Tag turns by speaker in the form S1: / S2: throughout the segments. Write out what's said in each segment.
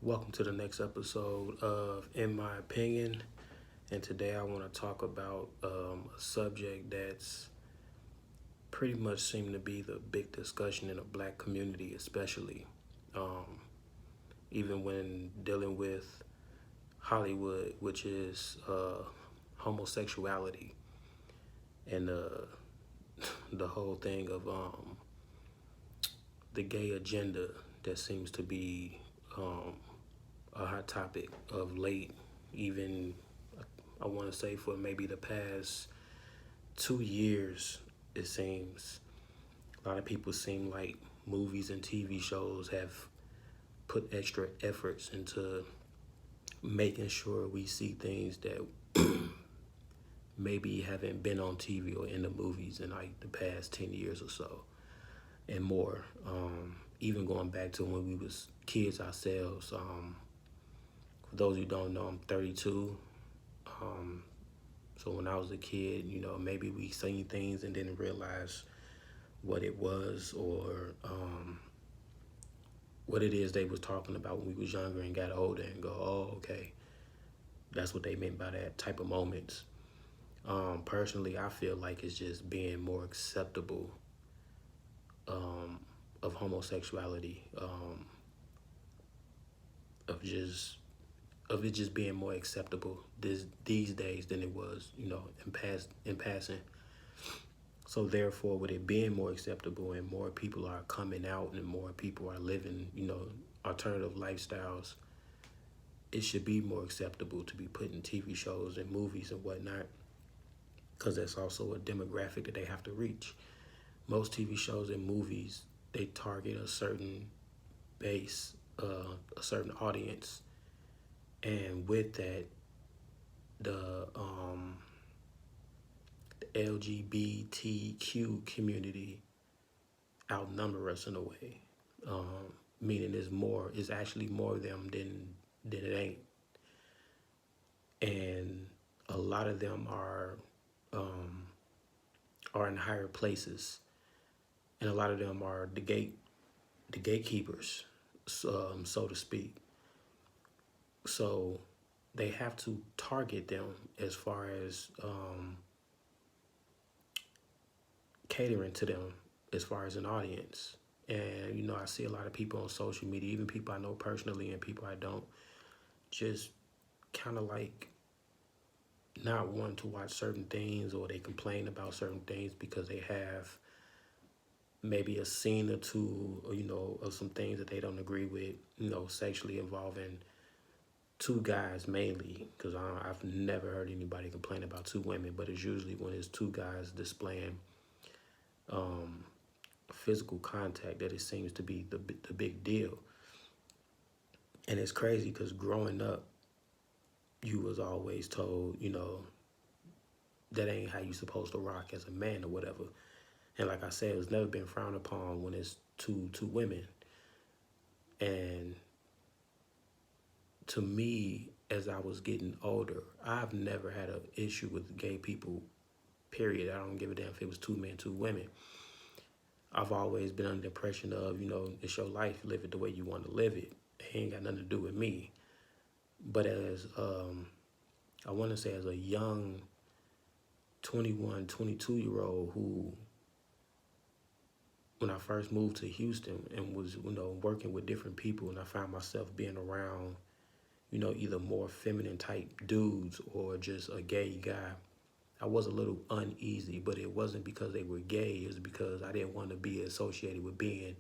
S1: Welcome to the next episode of In My Opinion. And today I want to talk about a subject that's pretty much seemed to be the big discussion in the black community, especially. Um, Even when dealing with Hollywood, which is homosexuality and the whole thing of the gay agenda that seems to be um, a hot topic of late, even I want to say for maybe the past 2 years, it seems. A lot of people seem like movies and TV shows have put extra efforts into making sure we see things that maybe haven't been on TV or in the movies in like the past 10 years or so and more. Even going back to when we was kids ourselves. For those who don't know, I'm 32. Um, so when I was a kid, maybe we seen things and didn't realize what it was or what it is they was talking about when we was younger and got older and go, oh, okay, that's what they meant by that type of moments. Personally, I feel like it's just being more acceptable um, of homosexuality, of just of it just being more acceptable these days than it was, in passing. So therefore, with it being more acceptable and more people are coming out and more people are living, alternative lifestyles, it should be more acceptable to be put in TV shows and movies and whatnot, because that's also a demographic that they have to reach. Most TV shows and movies, they target a certain base, a certain audience, and with that, the LGBTQ community outnumber us in a way. Meaning it's actually more of them than it ain't. And a lot of them are in higher places, and a lot of them are the gatekeepers, so to speak. So they have to target them as far as catering to them as far as an audience. And I see a lot of people on social media, even people I know personally and people I don't, just kind of like not wanting to watch certain things, or they complain about certain things because they have maybe a scene or two, or, of some things that they don't agree with, sexually involving two guys mainly, because I've never heard anybody complain about two women, but it's usually when it's two guys displaying physical contact that it seems to be the big deal. And it's crazy because growing up, you was always told, that ain't how you supposed to rock as a man or whatever. And like I said, it's never been frowned upon when it's two women. And to me, as I was getting older, I've never had an issue with gay people, period. I don't give a damn if it was two men, two women. I've always been under the impression of, it's your life, live it the way you want to live it. It ain't got nothing to do with me. But as, I want to say as a young 21, 22-year-old who, when I first moved to Houston and was, working with different people, and I found myself being around, either more feminine type dudes or just a gay guy, I was a little uneasy, but it wasn't because they were gay. It was because I didn't want to be associated with being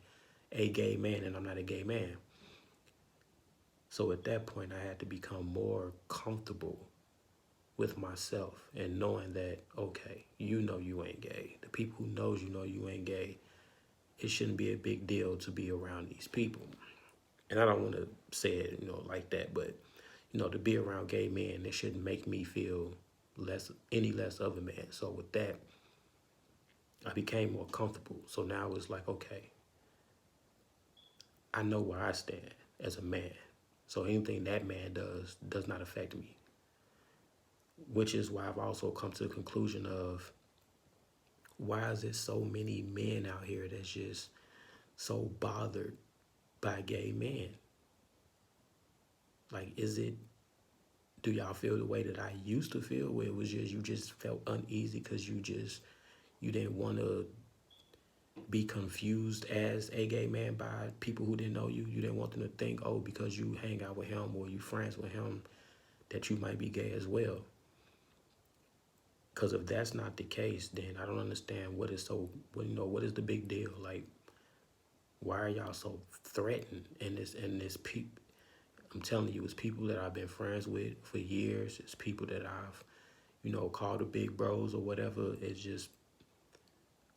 S1: a gay man, and I'm not a gay man. So at that point, I had to become more comfortable with myself and knowing that, okay, you ain't gay. The people who knows you ain't gay, it shouldn't be a big deal to be around these people. And I don't want to say it, like that, but, to be around gay men, it shouldn't make me feel any less of a man. So with that, I became more comfortable. So now it's like, okay, I know where I stand as a man. So anything that man does not affect me. Which is why I've also come to the conclusion of, why is there so many men out here that's just so bothered by gay men? Like, do y'all feel the way that I used to feel, where it was just, you just felt uneasy because you didn't want to be confused as a gay man by people who didn't know you. You didn't want them to think, oh, because you hang out with him or you friends with him, that you might be gay as well. Because if that's not the case, then I don't understand what is what is the big deal? Like, why are y'all so threatened? And this people, I'm telling you, it's people that I've been friends with for years. It's people that I've, called the big bros or whatever. It's just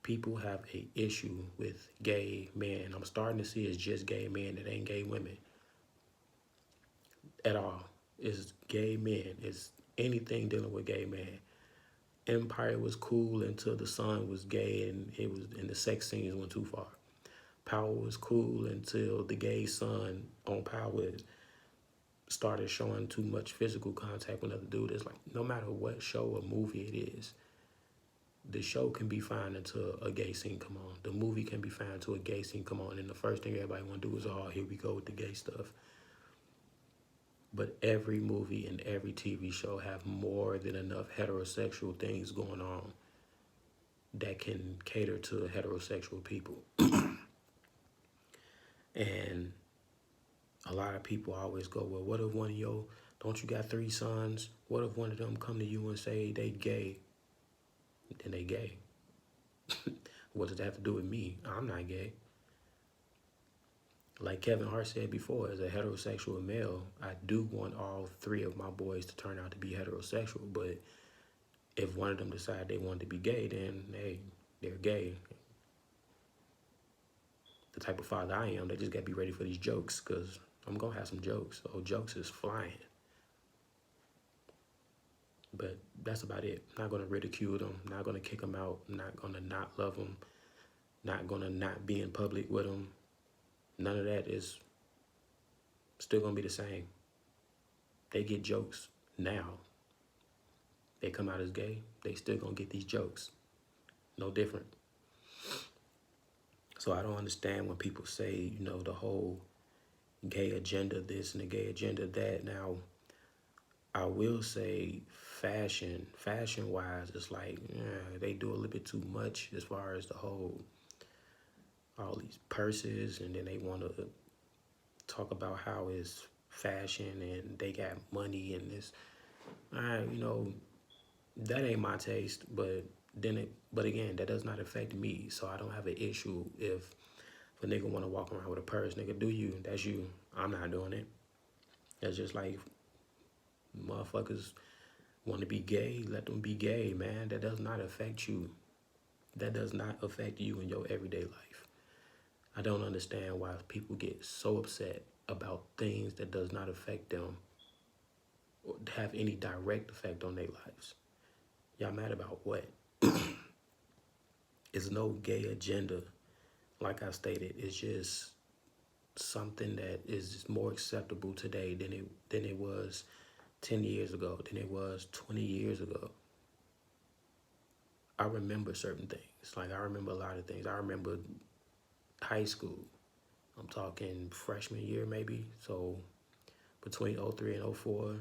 S1: people have a issue with gay men. I'm starting to see it's just gay men. It ain't gay women at all. It's gay men. It's anything dealing with gay men. Empire was cool until the son was gay and the sex scenes went too far. Power was cool until the gay son on Power started showing too much physical contact with another dude. It's like, no matter what show or movie it is, the show can be fine until a gay scene come on. The movie can be fine until a gay scene come on. And the first thing everybody want to do is, oh, here we go with the gay stuff. But every movie and every TV show have more than enough heterosexual things going on that can cater to heterosexual people. And a lot of people always go, well, what if don't you got 3 sons? What if one of them come to you and say they gay? Then they gay. What does that have to do with me? I'm not gay. Like Kevin Hart said before, as a heterosexual male, I do want all 3 of my boys to turn out to be heterosexual. But if one of them decide they want to be gay, then hey, they're gay. The type of father I am, they just got to be ready for these jokes, because I'm going to have some jokes. So jokes is flying. But that's about it. Not going to ridicule them. Not going to kick them out. Not going to not love them. Not going to not be in public with them. None of that is still going to be the same. They get jokes now. They come out as gay. They still going to get these jokes. No different. So I don't understand when people say, the whole gay agenda this and the gay agenda that. Now, I will say fashion-wise, it's like, they do a little bit too much as far as all these purses, and then they want to talk about how it's fashion and they got money and this. That ain't my taste, but again, that does not affect me, so I don't have an issue if a nigga want to walk around with a purse. Nigga, do you? That's you. I'm not doing it. That's just like motherfuckers want to be gay, let them be gay, man. That does not affect you. That does not affect you in your everyday life. I don't understand why people get so upset about things that does not affect them or have any direct effect on their lives. Y'all mad about what? It's no gay agenda. Like I stated, it's just something that is more acceptable today than it was 10 years ago, than it was 20 years ago. I remember certain things. Like, I remember a lot of things. I remember high school. I'm talking freshman year maybe. So between 03 and 04,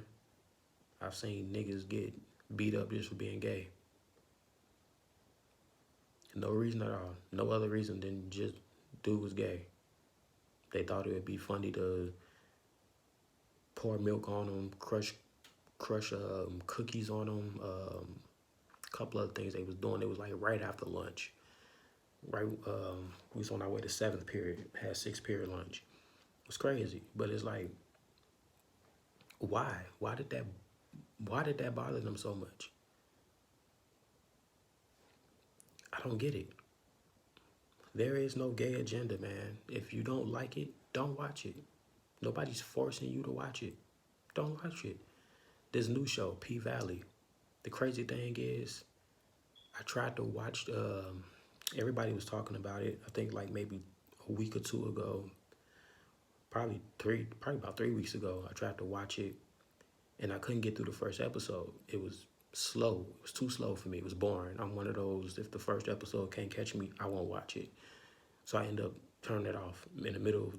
S1: I've seen niggas get beat up just for being gay. No reason at all. No other reason than just dude was gay. They thought it would be funny to pour milk on them, crush cookies on them. A couple other things they was doing. It was like right after lunch. Right, we was on our way to 7th period. Had 6th period lunch. It was crazy, but it's like, why? Why did that bother them so much? I don't get it. There is no gay agenda, man. If you don't like it, don't watch it. Nobody's forcing you to watch it. Don't watch it. This new show, P-Valley. The crazy thing is, I tried to watch, everybody was talking about it, I think like maybe a week or 2 ago, probably about 3 weeks ago. I tried to watch it, and I couldn't get through the first episode. It was slow. It was too slow for me. It was boring. I'm one of those, if the first episode can't catch me, I won't watch it. So I end up turning it off in the middle of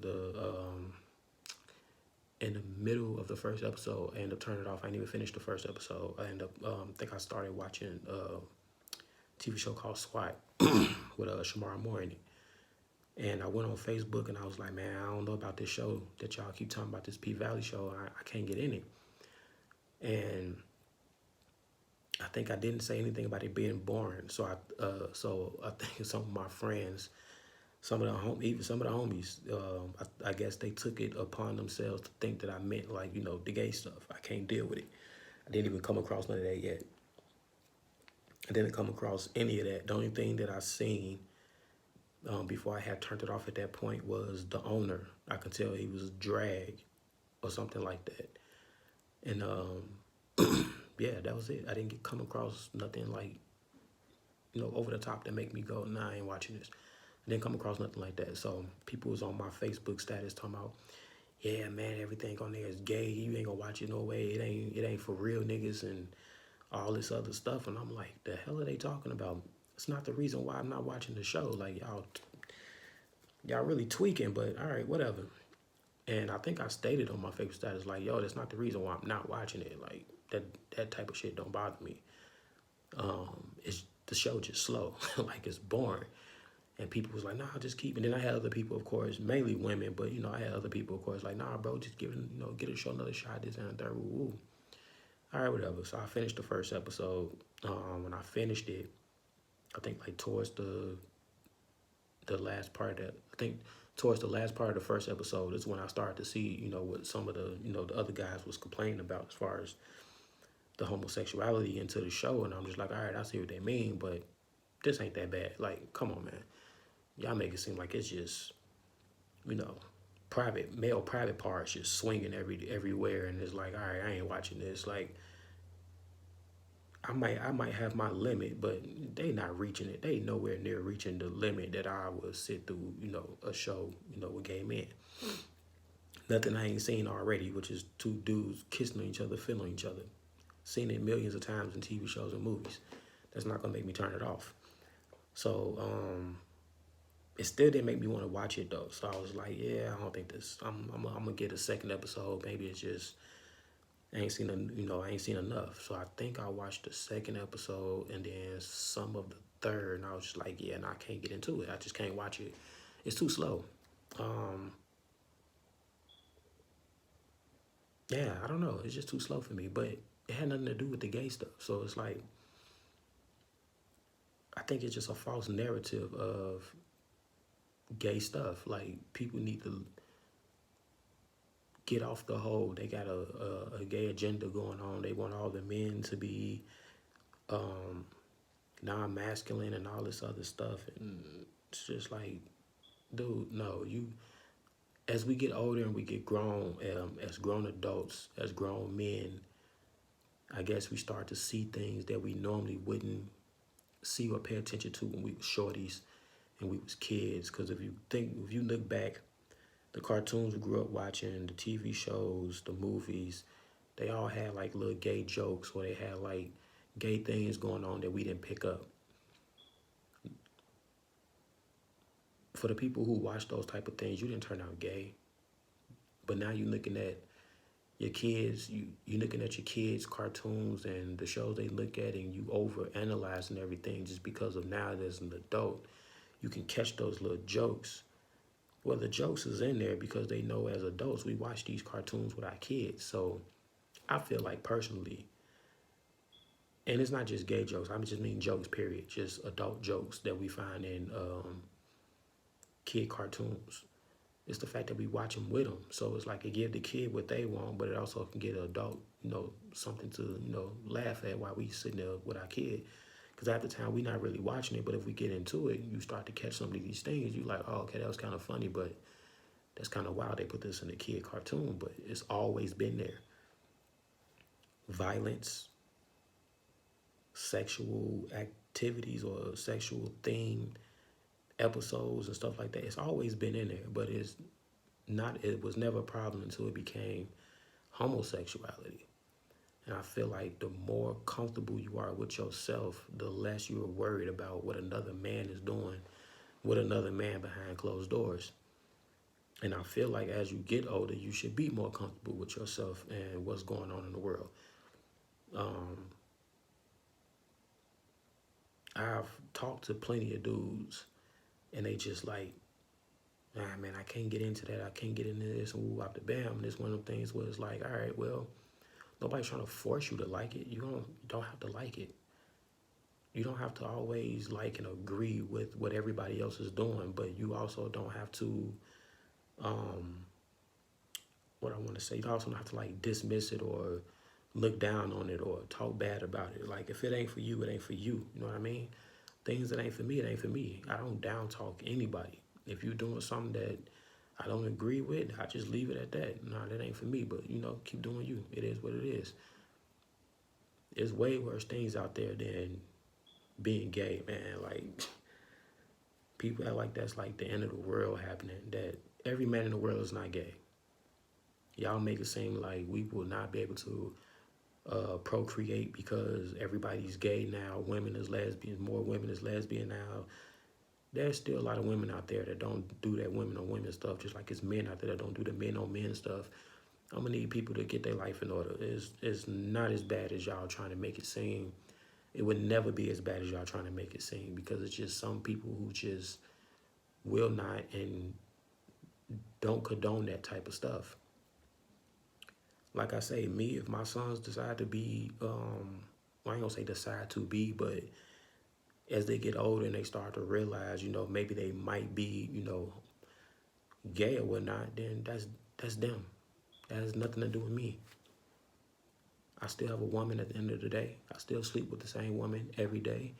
S1: in the middle of the first episode, I ended up turning it off. I didn't even finish the first episode. I ended up, think I started watching a TV show called SWAT with Shamara Moore in it. And I went on Facebook and I was like, man, I don't know about this show that y'all keep talking about, this P Valley show. I can't get in it. And I think I didn't say anything about it being boring. So I think some of my friends, even some of the homies, I guess they took it upon themselves to think that I meant like, the gay stuff. I can't deal with it. I didn't even come across none of that yet. I didn't come across any of that. The only thing that I seen before I had turned it off at that point was the owner. I could tell he was drag or something like that. And yeah, that was it. I didn't come across nothing like, over the top that make me go, nah, I ain't watching this. I didn't come across nothing like that. So people was on my Facebook status talking about, yeah, man, everything on there is gay. You ain't gonna watch it no way. It ain't for real niggas and all this other stuff. And I'm like, the hell are they talking about? It's not the reason why I'm not watching the show. Like, y'all really tweaking, but all right, whatever. And I think I stated on my Facebook status, like, yo, that's not the reason why I'm not watching it. Like, that type of shit don't bother me. It's the show just slow. Like, it's boring. And people was like, nah, just keep. And then I had other people, of course, mainly women, but, I had other people, of course, like, nah, bro, just give it, get a show another shot, this and that, woo woo. All right, whatever. So I finished the first episode. When I finished it, I think, like, towards the last part of that, I think towards the last part of the first episode is when I started to see, what some of the, the other guys was complaining about as far as the homosexuality into the show. And I'm just like, all right, I see what they mean, but this ain't that bad. Like, come on, man. Y'all make it seem like it's just, male private parts just swinging everywhere. And it's like, all right, I ain't watching this. Like, I might have my limit, but they not reaching it. They nowhere near reaching the limit that I would sit through, a show, with gay men. Nothing I ain't seen already, which is two dudes kissing each other, feeling each other. Seen it millions of times in TV shows and movies. That's not gonna make me turn it off. So, it still didn't make me want to watch it though. So I was like, yeah, I don't think this. I'm gonna get a second episode. Maybe it's just I ain't seen enough. So I think I watched the second episode and then some of the third, and I was just like, yeah, I can't get into it. I just can't watch it. It's too slow. Yeah, I don't know. It's just too slow for me. But it had nothing to do with the gay stuff. So it's like, I think it's just a false narrative of gay stuff. Like, people need to get off the whole, they got a gay agenda going on. They want all the men to be non-masculine and all this other stuff. And it's just like, dude, no, as we get older and we get grown, as grown adults, as grown men, I guess we start to see things that we normally wouldn't see or pay attention to when we were shorties and we was kids. Because if you look back, the cartoons we grew up watching, the TV shows, the movies, they all had like little gay jokes or they had like gay things going on that we didn't pick up. For the people who watch those type of things, you didn't turn out gay. But now you're looking at your kids, you're looking at your kids' cartoons and the shows they look at, and you over analyzing everything just because of now as an adult. You can catch those little jokes. Well, the jokes is in there because they know as adults we watch these cartoons with our kids. So I feel like personally, and it's not just gay jokes, I just mean jokes, period. Just adult jokes that we find in kid cartoons. It's the fact that we watch them with them. So it's like it give the kid what they want, but it also can get an adult, something to, laugh at while we sitting there with our kid. Because at the time, we're not really watching it, but if we get into it, you start to catch some of these things, you're like, oh, okay, that was kind of funny, but that's kind of wild they put this in a kid cartoon, but it's always been there. Violence, sexual activities or sexual themed episodes and stuff like that, it's always been in there, but it was never a problem until it became homosexuality. And I feel like the more comfortable you are with yourself, the less you're worried about what another man is doing with another man behind closed doors. And I feel like as you get older, you should be more comfortable with yourself and what's going on in the world. Um, I've talked to plenty of dudes, and they just like, nah, man, I can't get into that. I can't get into this. And woo, after bam. And it's one of them things where it's like, all right, well, nobody's trying to force you to like it. You don't have to like it. You don't have to always like and agree with what everybody else is doing, but you also don't have to, um, what I want to say, you also don't have to like dismiss it or look down on it or talk bad about it. Like if it ain't for you, it ain't for you. You know what I mean? Things that ain't for me, it ain't for me. I don't down talk anybody. If you're doing something that I don't agree with, I just leave it at that. No, that ain't for me. But keep doing you. It is what it is. There's way worse things out there than being gay, man. Like people act like that's like the end of the world happening. That every man in the world is not gay. Y'all make it seem like we will not be able to procreate because everybody's gay now. Women is lesbian. More women is lesbian now. There's still a lot of women out there that don't do that women on women stuff, just like it's men out there that don't do the men on men stuff. I'm gonna need people to get their life in order. It's not as bad as y'all trying to make it seem. It would never be as bad as y'all trying to make it seem, because it's just some people who just will not and don't condone that type of stuff. Like I say, me, if my sons decide to be, well, I ain't gonna say decide to be, but as they get older and they start to realize, maybe they might be, gay or whatnot, then that's them. That has nothing to do with me. I still have a woman at the end of the day. I still sleep with the same woman every day.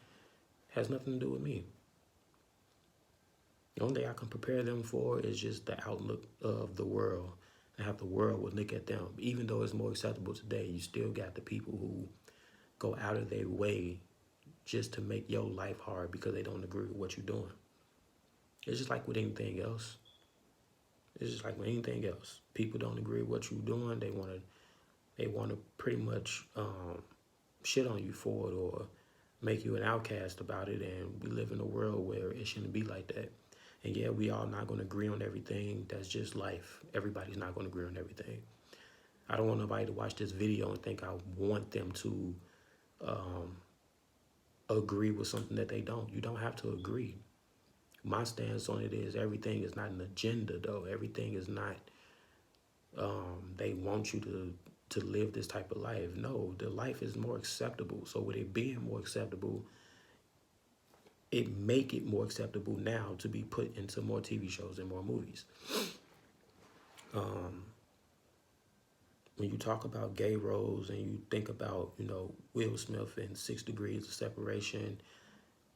S1: It has nothing to do with me. The only thing I can prepare them for is just the outlook of the world and how the world would look at them. Even though it's more acceptable today, you still got the people who go out of their way just to make your life hard because they don't agree with what you're doing. It's just like with anything else. It's just like with anything else. People don't agree with what you're doing. They want to pretty much shit on you for it or make you an outcast about it. And we live in a world where it shouldn't be like that. And yeah, we all not going to agree on everything. That's just life. Everybody's not going to agree on everything. I don't want nobody to watch this video and think I want them to agree with something that they don't. You don't have to agree. My stance on it is everything is not an agenda, though. Everything is not, they want you to live this type of life. No, the life is more acceptable. So with it being more acceptable, it make it more acceptable now to be put into more TV shows and more movies. When you talk about gay roles and you think about, Will Smith and 6 Degrees of Separation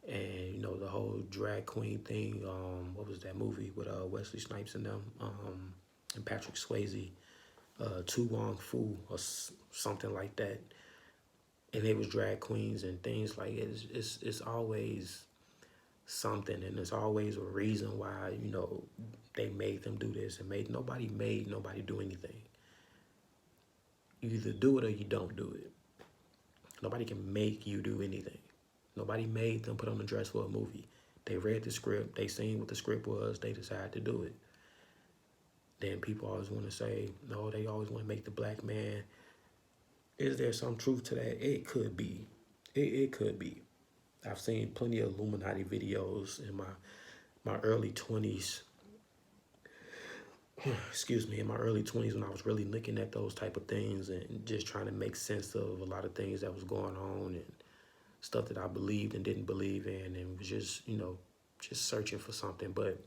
S1: and, the whole drag queen thing, what was that movie with Wesley Snipes and them, and Patrick Swayze, Tu Wong Fu or something like that. And they was drag queens and things like it. It's always something, and there's always a reason why, they made them do this and nobody made nobody do anything. You either do it or you don't do it. Nobody can make you do anything. Nobody made them put on a dress for a movie. They read the script, they seen what the script was, they decided to do it. Then people always want to say, no, they always want to make the black man. Is there some truth to that? It could be. It could be. I've seen plenty of Illuminati videos in my early 20s. Excuse me, in my early 20s when I was really looking at those type of things and just trying to make sense of a lot of things that was going on and stuff that I believed and didn't believe in, and was just, just searching for something. But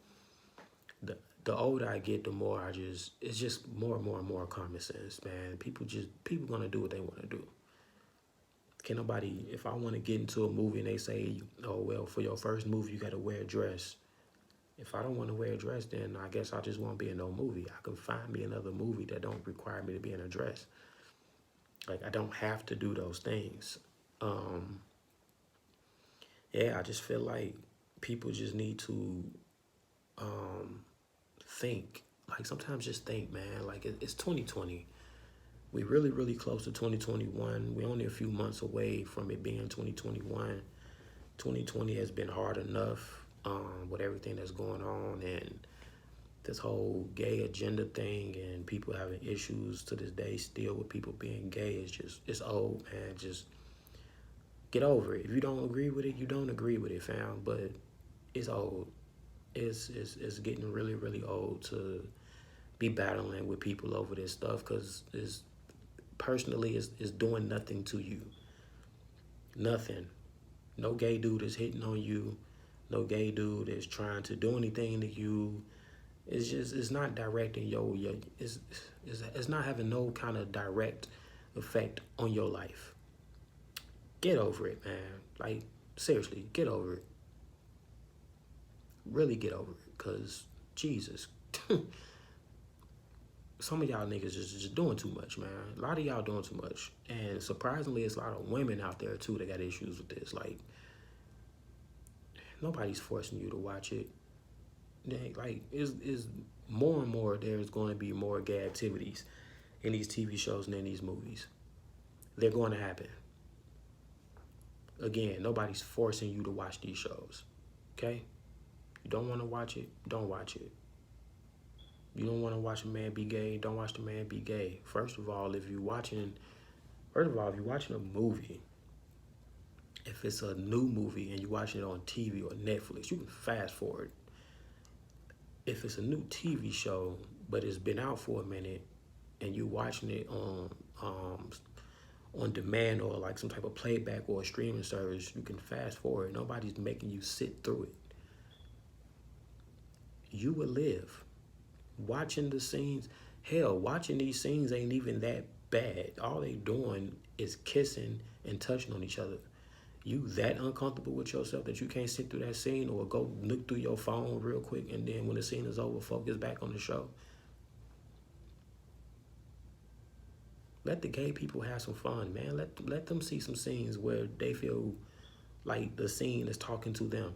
S1: the older I get, the more it's just more and more and more common sense, man. People gonna do what they want to do. Can nobody, if I want to get into a movie and they say, oh, well, for your first movie, you got to wear a dress. If I don't want to wear a dress, then I guess I just won't be in no movie. I can find me another movie that don't require me to be in a dress. Like, I don't have to do those things. Yeah, I just feel like people just need to think. Like, sometimes just think, man. Like, it's 2020. We're really, really close to 2021. We're only a few months away from it being 2021. 2020 has been hard enough with everything that's going on. And this whole gay agenda thing and people having issues to this day still with people being gay is just, it's old, man. Just get over it. If you don't agree with it, you don't agree with it, fam. But it's old. It's getting really, really old to be battling with people over this stuff, because it's personally it's doing nothing to you. Nothing. No gay dude is hitting on you. No gay dude is trying to do anything to you. It's just, it's not directing your it's not having no kind of direct effect on your life. Get over it, man. Like, seriously, get over it. Really get over it, cause Jesus. Some of y'all niggas is just doing too much, man. A lot of y'all doing too much. And surprisingly, it's a lot of women out there too that got issues with this. Like, nobody's forcing you to watch it. Like, is more and more there's going to be more gay activities in these TV shows and in these movies. They're going to happen. Again, nobody's forcing you to watch these shows. Okay? You don't want to watch it, don't watch it. You don't want to watch a man be gay, don't watch the man be gay. First of all, if you're watching a movie, if it's a new movie and you're watching it on TV or Netflix, you can fast forward. If it's a new TV show, but it's been out for a minute, and you're watching it on demand or like some type of playback or a streaming service, you can fast forward. Nobody's making you sit through it. You will live. Watching the scenes, hell, watching these scenes ain't even that bad. All they doing is kissing and touching on each other. You that uncomfortable with yourself that you can't sit through that scene, or go look through your phone real quick, and then when the scene is over, focus back on the show. Let the gay people have some fun, man. Let them see some scenes where they feel like the scene is talking to them.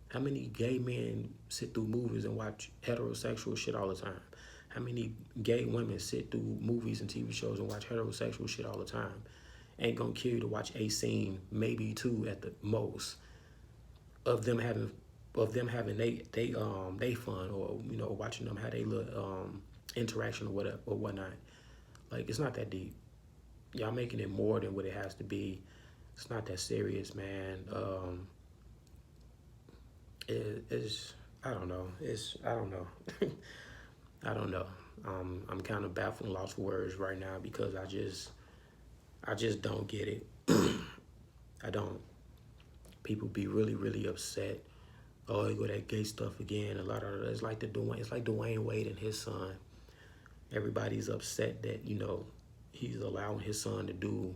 S1: How many gay men sit through movies and watch heterosexual shit all the time? How many gay women sit through movies and TV shows and watch heterosexual shit all the time? Ain't gonna kill you to watch a scene, maybe two at the most, of them having they fun, or watching them have they little interaction or whatever or whatnot. Like, it's not that deep. Y'all making it more than what it has to be. It's not that serious, man. It's I don't know. I don't know. I don't know. I'm kind of baffled and lost for words right now, because I just don't get it. I don't. People be really, really upset. Oh, you go that gay stuff again. A lot of it's like Dwayne Wade and his son. Everybody's upset that he's allowing his son to do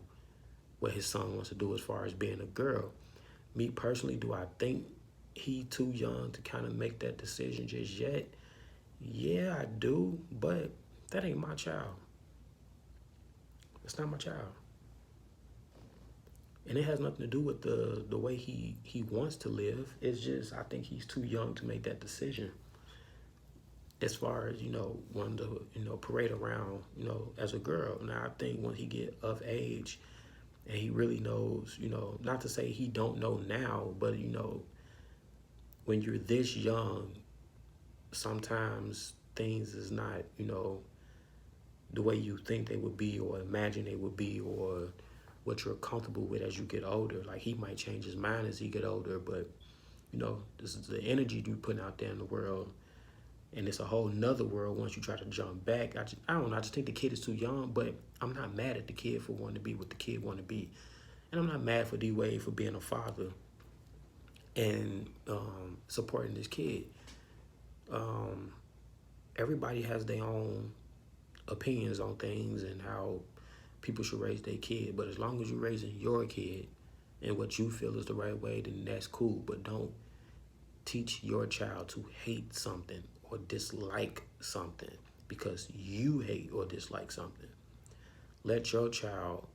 S1: what his son wants to do as far as being a girl. Me personally, do I think he too young to kind of make that decision just yet? Yeah, I do, but that ain't my child. It's not my child. And it has nothing to do with the way he wants to live. It's just, I think he's too young to make that decision. As far as, wanting to, parade around, as a girl. Now, I think when he get of age and he really knows, not to say he don't know now, but, when you're this young, sometimes things is not, the way you think they would be or imagine they would be, or what you're comfortable with as you get older. Like, he might change his mind as he get older, but, this is the energy you're putting out there in the world. And it's a whole nother world once you try to jump back. I don't know, I just think the kid is too young, but I'm not mad at the kid for wanting to be what the kid want to be. And I'm not mad for D-Wade for being a father and supporting this kid. Everybody has their own opinions on things and how people should raise their kid. But as long as you're raising your kid and what you feel is the right way, then that's cool. But don't teach your child to hate something or dislike something because you hate or dislike something. Let your child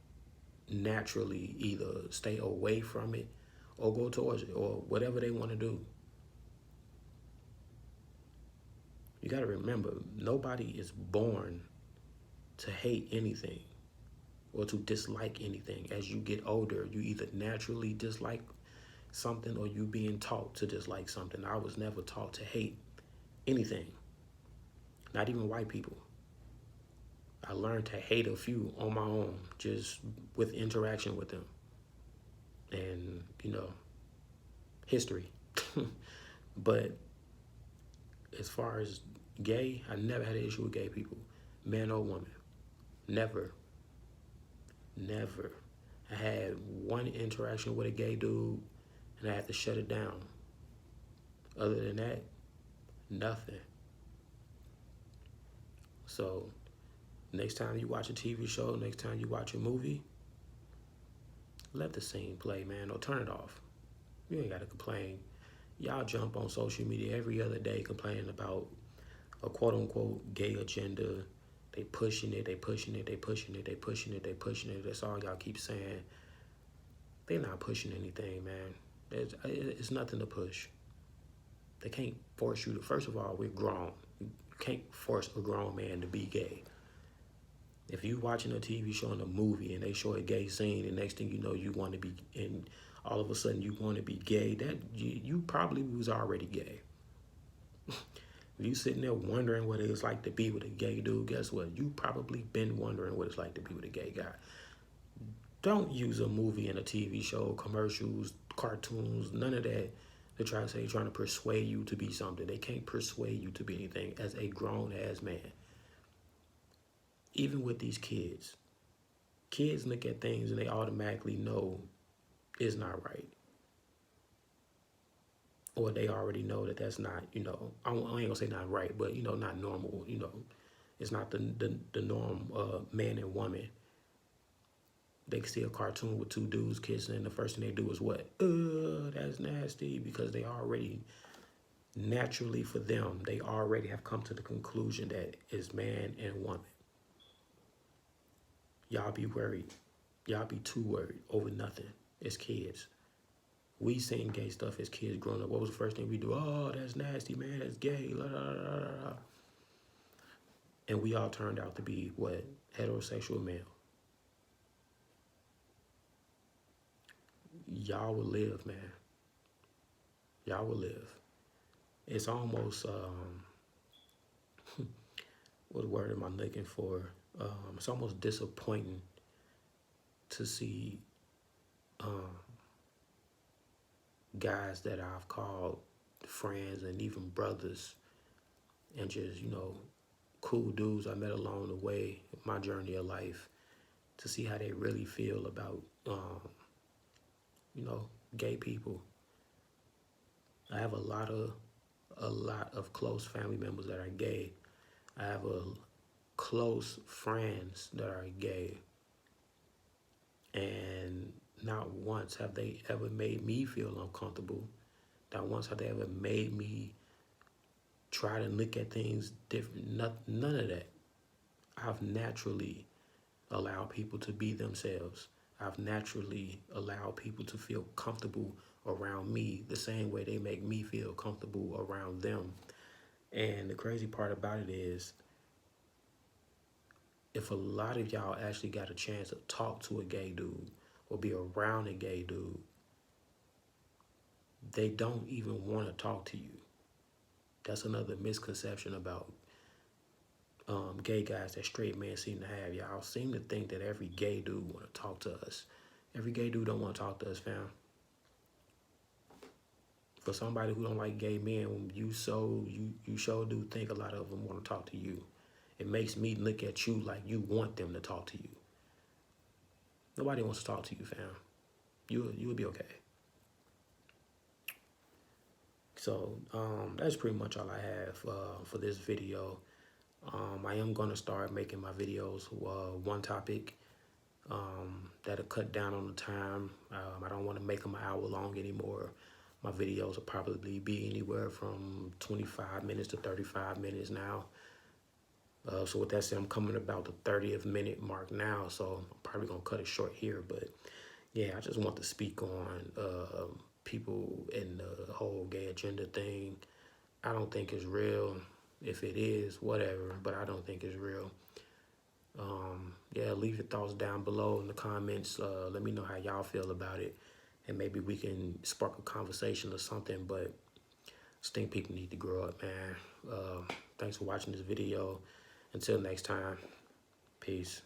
S1: naturally either stay away from it or go towards it, or whatever they want to do. You got to remember, nobody is born to hate anything or to dislike anything. As you get older, you either naturally dislike something or you being taught to dislike something. I was never taught to hate anything. Not even white people. I learned to hate a few on my own, just with interaction with them. And, history. But as far as gay, I never had an issue with gay people, man or woman. Never. Never. I had one interaction with a gay dude and I had to shut it down. Other than that, nothing. So, next time you watch a TV show, next time you watch a movie, let the scene play, man, or turn it off. You ain't got to complain. Y'all jump on social media every other day complaining about a quote-unquote gay agenda. They pushing it, they pushing it, they pushing it, they pushing it, they pushing it. That's all y'all keep saying. They're not pushing anything, man. It's nothing to push. They can't force you to, first of all, we're grown. You can't force a grown man to be gay. If you watching a TV show and a movie and they show a gay scene, and next thing you know, you want to be, and all of a sudden you want to be gay, that you probably was already gay. If you sitting there wondering what it's like to be with a gay dude, guess what? You probably been wondering what it's like to be with a gay guy. Don't use a movie and a TV show, commercials, cartoons, none of that to try to say trying to persuade you to be something. They can't persuade you to be anything as a grown-ass man. Even with these kids look at things and they automatically know it's not right. Or they already know that that's not, I ain't gonna say not right, but, not normal, It's not the norm, man and woman. They can see a cartoon with two dudes kissing and the first thing they do is what? That's nasty, because they already, naturally for them, they already have come to the conclusion that it's man and woman. Y'all be worried. Y'all be too worried over nothing. It's kids. We seen gay stuff as kids growing up. What was the first thing we do? Oh, that's nasty, man. That's gay. La, la, la, la. And we all turned out to be what? Heterosexual male. Y'all will live, man. Y'all will live. It's almost, what word am I looking for? It's almost disappointing to see guys that I've called friends and even brothers and just, cool dudes I met along the way, my journey of life, to see how they really feel about, gay people. I have a lot of close family members that are gay. I have close friends that are gay. And not once have they ever made me feel uncomfortable. Not once have they ever made me try to look at things different. None of that. I've naturally allowed people to be themselves. I've naturally allowed people to feel comfortable around me the same way they make me feel comfortable around them. And the crazy part about it is, if a lot of y'all actually got a chance to talk to a gay dude or be around a gay dude, they don't even want to talk to you. That's another misconception about gay guys that straight men seem to have. Y'all seem to think that every gay dude want to talk to us. Every gay dude don't want to talk to us, fam. For somebody who don't like gay men, you sure do think a lot of them want to talk to you. It makes me look at you like you want them to talk to you. Nobody wants to talk to you, fam. You'll be okay. So that's pretty much all I have for this video. I am going to start making my videos one topic. That'll cut down on the time. I don't want to make them an hour long anymore. My videos will probably be anywhere from 25 minutes to 35 minutes now. So with that said, I'm coming about the 30th minute mark now, so I'm probably going to cut it short here. But yeah, I just want to speak on people and the whole gay agenda thing. I don't think it's real. If it is, whatever, but I don't think it's real. Yeah, leave your thoughts down below in the comments. Let me know how y'all feel about it, and maybe we can spark a conversation or something. But Just think people need to grow up, man. Thanks for watching this video. Until next time, peace.